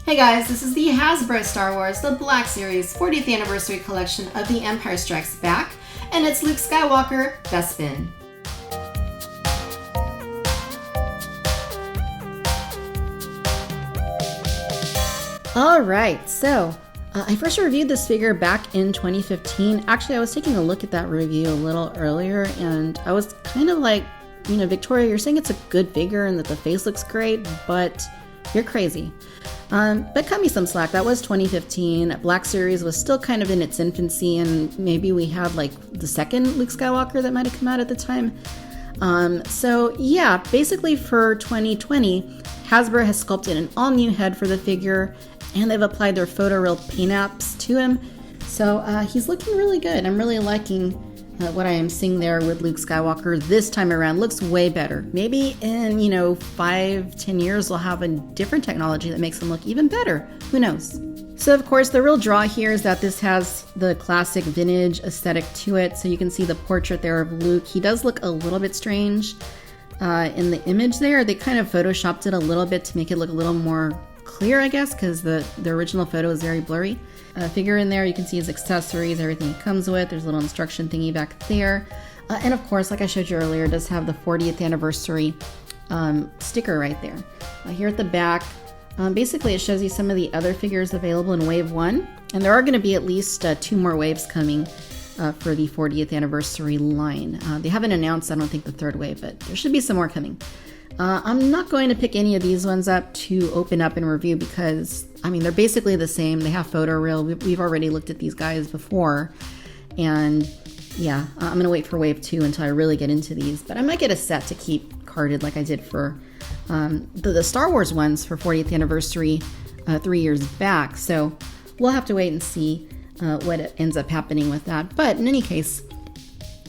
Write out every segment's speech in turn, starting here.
Hey guys, this is the Hasbro Star Wars The Black Series 40th Anniversary Collection of The Empire Strikes Back, and it's Luke Skywalker, Bespin. Alright, so I first reviewed this figure back in 2015. Actually, I was taking a look at that review a little earlier, and I was kind of like, you know, Victoria, you're saying it's a good figure and that the face looks great, but you're crazy. But cut me some slack. That was 2015. Black Series was still kind of in its infancy, and maybe we had like the second Luke Skywalker that might have come out at the time. So yeah, basically for 2020, Hasbro has sculpted an all-new head for the figure, and they've applied their photoreal paint apps to him. So he's looking really good. I'm really liking what I am seeing there with Luke Skywalker this time around. Looks way better. Maybe in, 5-10 years we'll have a different technology that makes him look even better. Who knows? So of course the real draw here is that this has the classic vintage aesthetic to it. So you can see the portrait there of Luke. He does look a little bit strange in the image there. They kind of photoshopped it a little bit to make it look a little more clear, I guess, because the original photo is very blurry. Figure in there, you can see his accessories, everything he comes with. There's a little instruction thingy back there. And of course, like I showed you earlier, it does have the 40th anniversary sticker right there. Here at the back, basically it shows you some of the other figures available in Wave 1. And there are going to be at least 2 more waves coming for the 40th anniversary line. They haven't announced, I don't think, the 3rd wave, but there should be some more coming. I'm not going to pick any of these ones up to open up and review because, they're basically the same. They have photoreal. We've already looked at these guys before. And yeah, I'm going to wait for Wave 2 until I really get into these. But I might get a set to keep carded like I did for the Star Wars ones for 40th anniversary 3 years back. So we'll have to wait and see what ends up happening with that. But in any case,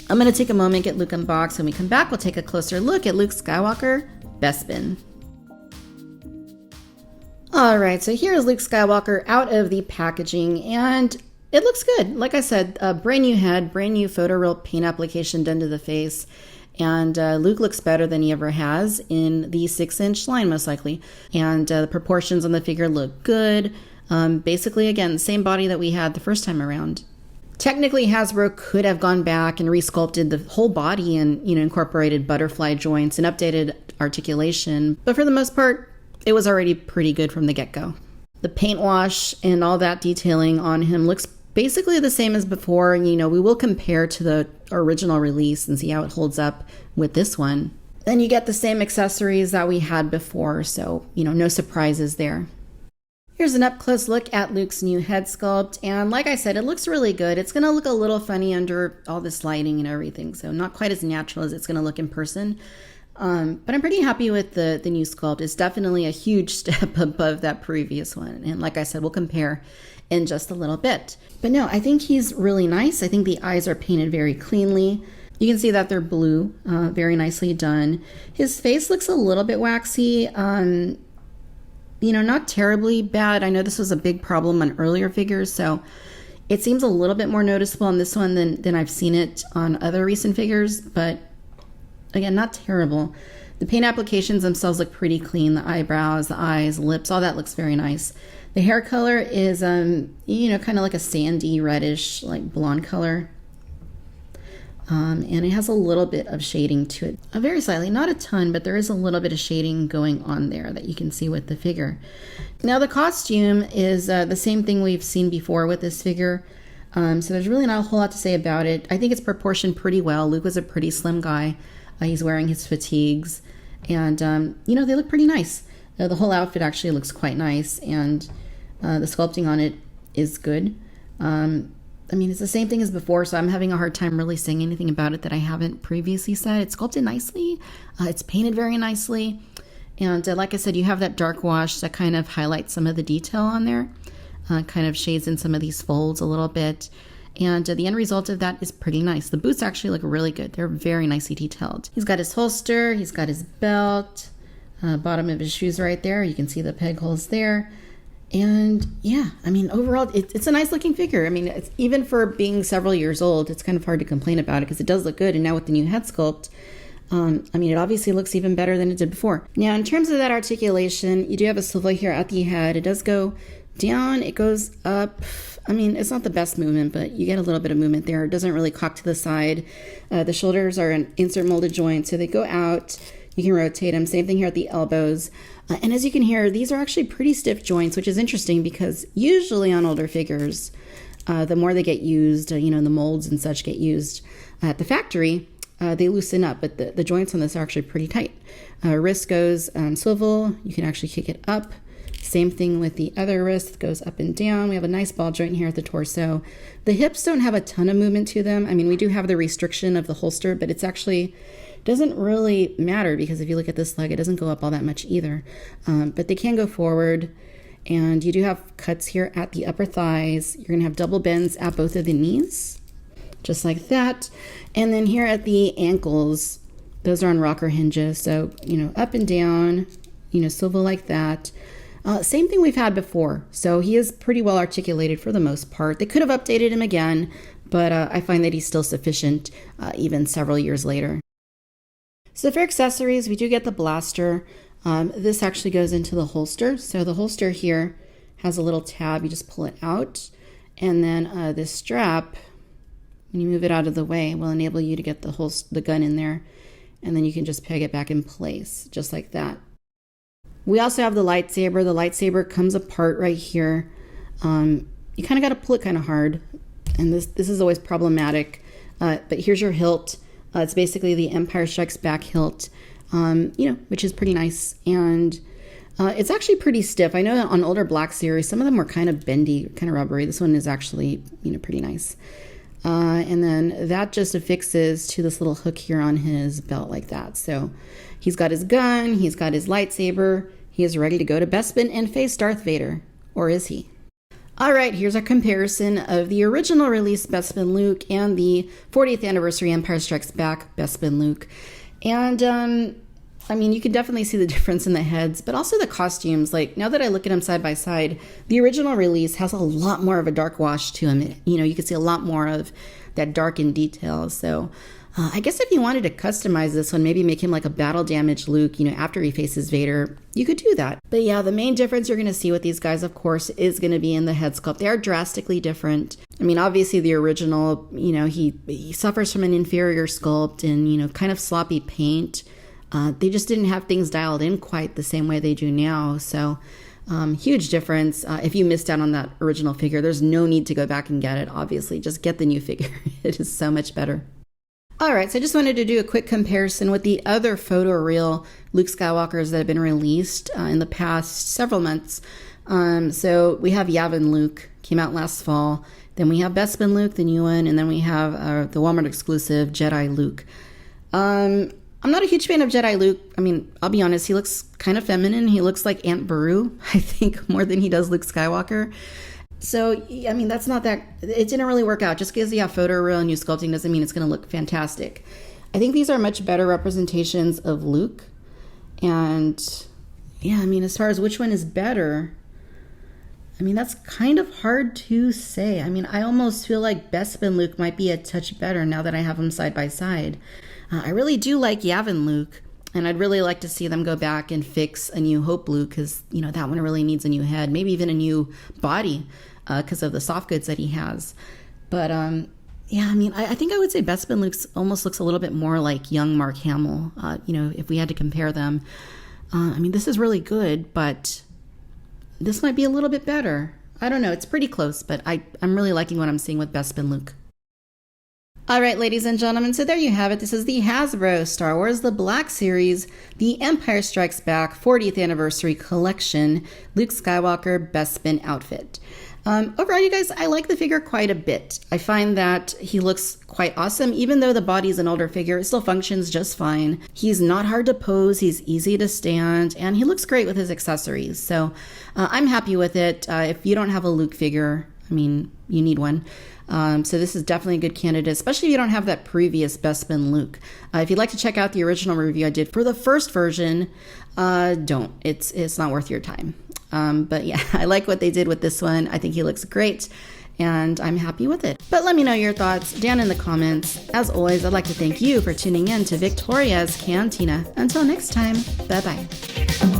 I'm going to take a moment, get Luke unboxed. When we come back, we'll take a closer look at Luke Skywalker, Bespin. Alright, so here is Luke Skywalker out of the packaging, and it looks good. Like I said, a brand new head, brand new photoreal paint application done to the face, and Luke looks better than he ever has in the 6-inch line, most likely. And the proportions on the figure look good. Basically, again, same body that we had the first time around. Technically, Hasbro could have gone back and resculpted the whole body and, incorporated butterfly joints and updated articulation. But for the most part, it was already pretty good from the get-go. The paint wash and all that detailing on him looks basically the same as before. We will compare to the original release and see how it holds up with this one. Then you get the same accessories that we had before, so, no surprises there. Here's an up-close look at Luke's new head sculpt, and like I said, it looks really good. It's going to look a little funny under all this lighting and everything, so not quite as natural as it's going to look in person. But I'm pretty happy with the new sculpt. It's definitely a huge step above that previous one, and like I said, we'll compare in just a little bit. But no, I think he's really nice. I think the eyes are painted very cleanly. You can see that they're blue, very nicely done. His face looks a little bit waxy. Not terribly bad. I know this was a big problem on earlier figures, so it seems a little bit more noticeable on this one than I've seen it on other recent figures, but again, not terrible. The paint applications themselves look pretty clean. The eyebrows, the eyes, lips, all that looks very nice. The hair color is, kind of like a sandy reddish, like blonde color. And it has a little bit of shading to it. Very slightly, not a ton, but there is a little bit of shading going on there that you can see with the figure. Now the costume is the same thing we've seen before with this figure. So there's really not a whole lot to say about it. I think it's proportioned pretty well. Luke was a pretty slim guy. He's wearing his fatigues. And, they look pretty nice. The whole outfit actually looks quite nice. And the sculpting on it is good. It's the same thing as before, so I'm having a hard time really saying anything about it that I haven't previously said. It's sculpted nicely. It's painted very nicely. And like I said, you have that dark wash that kind of highlights some of the detail on there. Kind of shades in some of these folds a little bit. And the end result of that is pretty nice. The boots actually look really good. They're very nicely detailed. He's got his holster. He's got his belt. Bottom of his shoes right there. You can see the peg holes there. And yeah, overall, it's a nice looking figure. It's, even for being several years old, it's kind of hard to complain about it because it does look good. And now with the new head sculpt, I mean, it obviously looks even better than it did before. Now, in terms of that articulation, you do have a swivel here at the head. It does go down, it goes up. I mean, it's not the best movement, but you get a little bit of movement there. It doesn't really cock to the side. The shoulders are an insert molded joint, so they go out. You can rotate them. Same thing here at the elbows. And as you can hear, these are actually pretty stiff joints, which is interesting because usually on older figures, the more they get used, the molds and such get used at the factory, they loosen up, but the joints on this are actually pretty tight. Wrist goes swivel. You can actually kick it up. Same thing with the other wrist, it goes up and down. We have a nice ball joint here at the torso. The hips don't have a ton of movement to them. I mean, we do have the restriction of the holster, but it's actually doesn't really matter because if you look at this leg, it doesn't go up all that much either. But they can go forward, and you do have cuts here at the upper thighs. You're gonna have double bends at both of the knees, just like that. And then here at the ankles, those are on rocker hinges. So, up and down, swivel like that. Same thing we've had before. So he is pretty well articulated for the most part. They could have updated him again, but I find that he's still sufficient even several years later. So for accessories, we do get the blaster. This actually goes into the holster. So the holster here has a little tab. You just pull it out. And then this strap, when you move it out of the way, will enable you to get the gun in there. And then you can just peg it back in place, just like that. We also have the lightsaber. The lightsaber comes apart right here. You kind of got to pull it kind of hard. And this is always problematic. But here's your hilt. It's basically the Empire Strikes Back hilt, which is pretty nice. And it's actually pretty stiff. I know that on older Black series, some of them were kind of bendy, kind of rubbery. This one is actually, pretty nice. And then that just affixes to this little hook here on his belt like that. So he's got his gun, he's got his lightsaber, he is ready to go to Bespin and face Darth Vader. Or is he? All right, here's a comparison of the original release Bespin Luke and the 40th anniversary Empire Strikes Back Bespin Luke. And you can definitely see the difference in the heads, but also the costumes. Like, now that I look at them side by side, the original release has a lot more of a dark wash to him. You can see a lot more of that darkened detail. So I guess if you wanted to customize this one, maybe make him like a battle damaged Luke, after he faces Vader, you could do that. But yeah, the main difference you're going to see with these guys, of course, is going to be in the head sculpt. They are drastically different. I mean, obviously the original, he suffers from an inferior sculpt and, kind of sloppy paint. They just didn't have things dialed in quite the same way they do now. So huge difference. If you missed out on that original figure, there's no need to go back and get it, obviously. Just get the new figure. It is so much better. All right, so I just wanted to do a quick comparison with the other photoreal Luke Skywalkers that have been released in the past several months. So we have Yavin Luke, came out last fall. Then we have Bespin Luke, the new one, and then we have the Walmart exclusive Jedi Luke. I'm not a huge fan of Jedi Luke. I mean, I'll be honest, he looks kind of feminine. He looks like Aunt Beru, I think, more than he does Luke Skywalker. So, I mean, that's not that, it didn't really work out. Just because you have photoreal and new sculpting doesn't mean it's going to look fantastic. I think these are much better representations of Luke. And yeah, I mean, as far as which one is better, I mean, that's kind of hard to say. I mean, I almost feel like Bespin Luke might be a touch better now that I have them side by side. I really do like Yavin Luke, and I'd really like to see them go back and fix A New Hope Luke because, that one really needs a new head, maybe even a new body because of the soft goods that he has. But yeah, I mean, I think I would say Bespin Luke almost looks a little bit more like young Mark Hamill, if we had to compare them. I mean, this is really good, but this might be a little bit better. I don't know. It's pretty close, but I'm really liking what I'm seeing with Bespin Luke. All right, ladies and gentlemen, so there you have it. This is the Hasbro Star Wars The Black Series, The Empire Strikes Back 40th Anniversary Collection, Luke Skywalker Bespin outfit. Overall, you guys, I like the figure quite a bit. I find that he looks quite awesome. Even though the body's an older figure, it still functions just fine. He's not hard to pose, he's easy to stand, and he looks great with his accessories. So I'm happy with it. If you don't have a Luke figure, I mean, you need one. So this is definitely a good candidate, especially if you don't have that previous Bespin Luke. If you'd like to check out the original review I did for the first version, don't. It's not worth your time. But yeah, I like what they did with this one. I think he looks great. and I'm happy with it. But let me know your thoughts down in the comments. As always, I'd like to thank you for tuning in to Victoria's Cantina. Until next time, bye-bye.